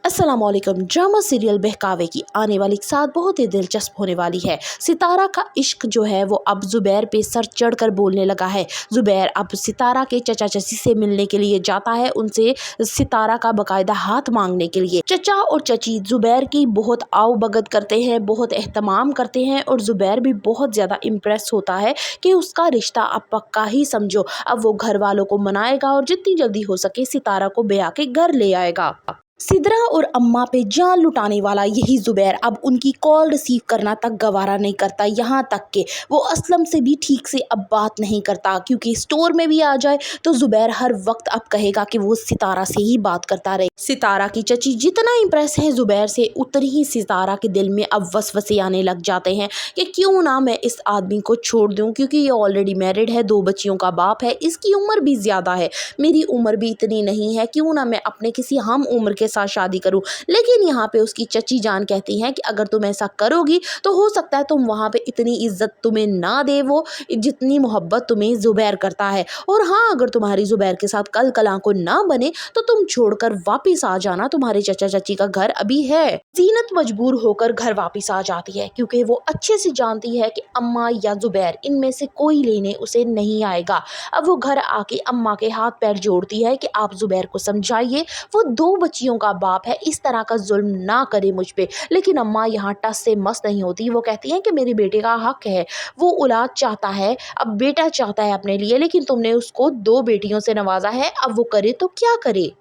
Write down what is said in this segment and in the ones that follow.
अस्सलामुअलैकुम। Drama serial बहकावे की आने वाली साथ बहुत ही दिलचस्प होने वाली है। सितारा का इश्क जो है वो अब जुबैर पे सर चढ़कर बोलने लगा है। जुबैर अब सितारा के चचा चची से मिलने के लिए जाता है, उनसे सितारा का बकायदा हाथ मांगने के लिए। चचा और चची जुबैर की बहुत आओ भगत करते हैं, बहुत एहतमाम करते हैं और जुबैर भी बहुत ज़्यादा इम्प्रेस होता है कि उसका रिश्ता अब पक्का ही समझो। अब वो घर वालों को मनाएगा और जितनी जल्दी हो सके सितारा को ब्याह के घर ले आएगा। सिदरा और अम्मा पे जान लुटाने वाला यही जुबैर अब उनकी कॉल रिसीव करना तक गवारा नहीं करता। यहाँ तक कि वो असलम से भी ठीक से अब बात नहीं करता, क्योंकि स्टोर में भी आ जाए तो जुबैर हर वक्त अब कहेगा कि वो सितारा से ही बात करता रहे। सितारा की चची जितना इम्प्रेस है जुबैर से, उतनी ही सितारा के दिल में अब वसवसे आने लग जाते हैं कि क्यों ना मैं इस आदमी को छोड़ दूँ, क्योंकि ये ऑलरेडी मैरिड है, 2 बच्चियों का बाप है, इसकी उम्र भी ज़्यादा है, मेरी उम्र भी इतनी नहीं है, क्यों ना मैं अपने किसी हम उम्र के साथ शादी करूं। लेकिन यहाँ पे उसकी चची जान कहती हैं कि अगर तुम ऐसा करोगी तो हो सकता है तुम वहाँ पे इतनी इज्जत तुम्हें ना दे वो, जितनी मोहब्बत तुम्हें जुबैर करता है। और हाँ, अगर तुम्हारी जुबैर के साथ कल कलां को ना बने तो तुम छोड़कर वापिस आ जाना, तुम्हारे चचा चची का घर अभी है। जीनत मजबूर होकर घर वापिस आ जाती है, क्योंकि वो अच्छे से जानती है कि अम्मा या जुबैर इनमें से कोई लेने उसे नहीं आएगा। अब वो घर आके अम्मा के हाथ पैर जोड़ती है कि आप जुबैर को समझाइए, वो 2 बच्चियों का बाप है, इस तरह का जुल्म ना करे मुझ पे। लेकिन अम्मा यहाँ टस से मस नहीं होती। वो कहती हैं कि मेरे बेटे का हक है, वो औलाद चाहता है, अब बेटा चाहता है अपने लिए, लेकिन तुमने उसको 2 बेटियों से नवाजा है, अब वो करे तो क्या करे।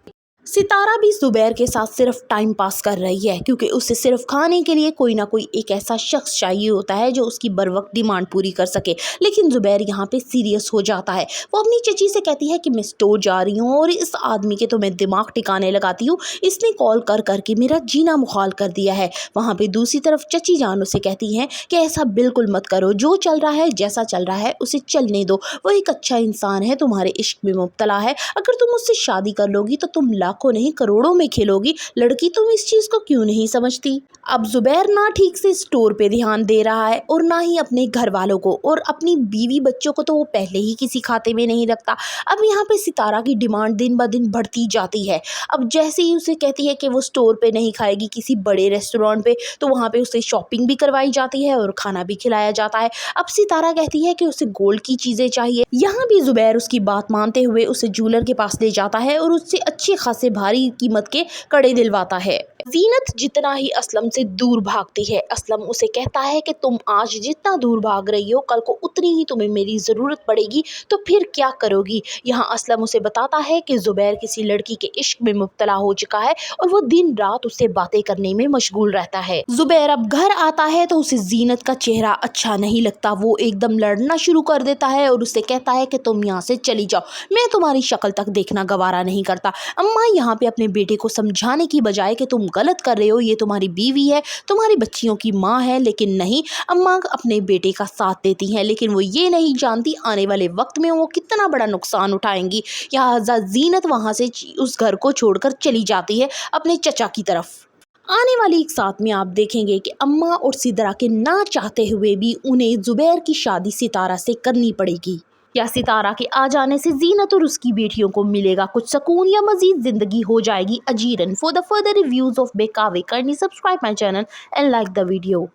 सितारा भी जुबैर के साथ सिर्फ टाइम पास कर रही है, क्योंकि उसे सिर्फ खाने के लिए कोई ना कोई एक ऐसा शख्स चाहिए होता है जो उसकी बर वक्त डिमांड पूरी कर सके। लेकिन जुबैर यहाँ पे सीरियस हो जाता है। वो अपनी चची से कहती है कि मैं स्टोर जा रही हूँ और इस आदमी के तो मैं दिमाग टिकाने लगाती हूँ, इसने कॉल कर करके मेरा जीना मुहाल कर दिया है। वहाँ पे दूसरी तरफ चची जान उसे कहती हैं कि ऐसा बिल्कुल मत करो, जो चल रहा है जैसा चल रहा है उसे चलने दो, वो एक अच्छा इंसान है, तुम्हारे इश्क में मुब्तला है, अगर तुम उससे शादी कर लोगी तो तुम लाखों नहीं करोड़ों में खेलोगी, लड़की तुम इस चीज को क्यों नहीं समझती। अब जुबैर ना ठीक से स्टोर पे ध्यान दे रहा है और ना ही अपने घर वालों को, और अपनी बीवी बच्चों को तो वो पहले ही किसी खाते में नहीं रखता। अब यहाँ पे सितारा की डिमांड दिन ब दिन बढ़ती जाती है। अब जैसे ही उसे कहती है कि वो स्टोर पे नहीं खाएगी, किसी बड़े रेस्टोरेंट पे, तो वहाँ पे उसे शॉपिंग भी करवाई जाती है और खाना भी खिलाया जाता है। अब सितारा कहती है कि उसे गोल्ड की चीजें चाहिए। यहाँ भी जुबैर उसकी बात मानते हुए उसे ज्वेलर के पास ले जाता है और उससे अच्छे खासे भारी कीमत के कड़े दिलवाता है। जीनत जितना ही असलम से दूर भागती है, असलम उसे कहता है कि तुम आज जितना दूर भाग रही हो, कल को उतनी ही तुम्हें मेरी ज़रूरत पड़ेगी, तो फिर क्या करोगी। यहाँ असलम उसे बताता है कि जुबैर किसी लड़की के इश्क में मुब्तला हो चुका है और वो दिन रात उससे बातें करने में मशगूल रहता है। जुबैर अब घर आता है तो उसे जीनत का चेहरा अच्छा नहीं लगता। वो एकदम लड़ना शुरू कर देता है और उससे कहता है कि तुम यहाँ से चली जाओ, मैं तुम्हारी शक्ल तक देखना गवारा नहीं करता। अम्मा यहाँ पे अपने बेटे को समझाने की बजाय कि तुम गलत कर रहे हो, ये तुम्हारी बीवी है, तुम्हारी बच्चियों की माँ है, लेकिन नहीं, अम्मा अपने बेटे का साथ देती हैं, लेकिन वो ये नहीं जानती आने वाले वक्त में वो कितना बड़ा नुकसान उठाएंगी। यहाँ जीनत वहाँ से उस घर को छोड़कर चली जाती है अपने चचा की तरफ। आने वाली एक साथ में आप देखेंगे कि अम्मा और सिदरा के ना चाहते हुए भी उन्हें जुबैर की शादी सितारा से करनी पड़ेगी। या सितारा के आ जाने से जीनत और उसकी बेटियों को मिलेगा कुछ सुकून, या मजीद जिंदगी हो जाएगी अजीरन। For the further reviews of बहकावे, kindly subscribe my channel and like the video.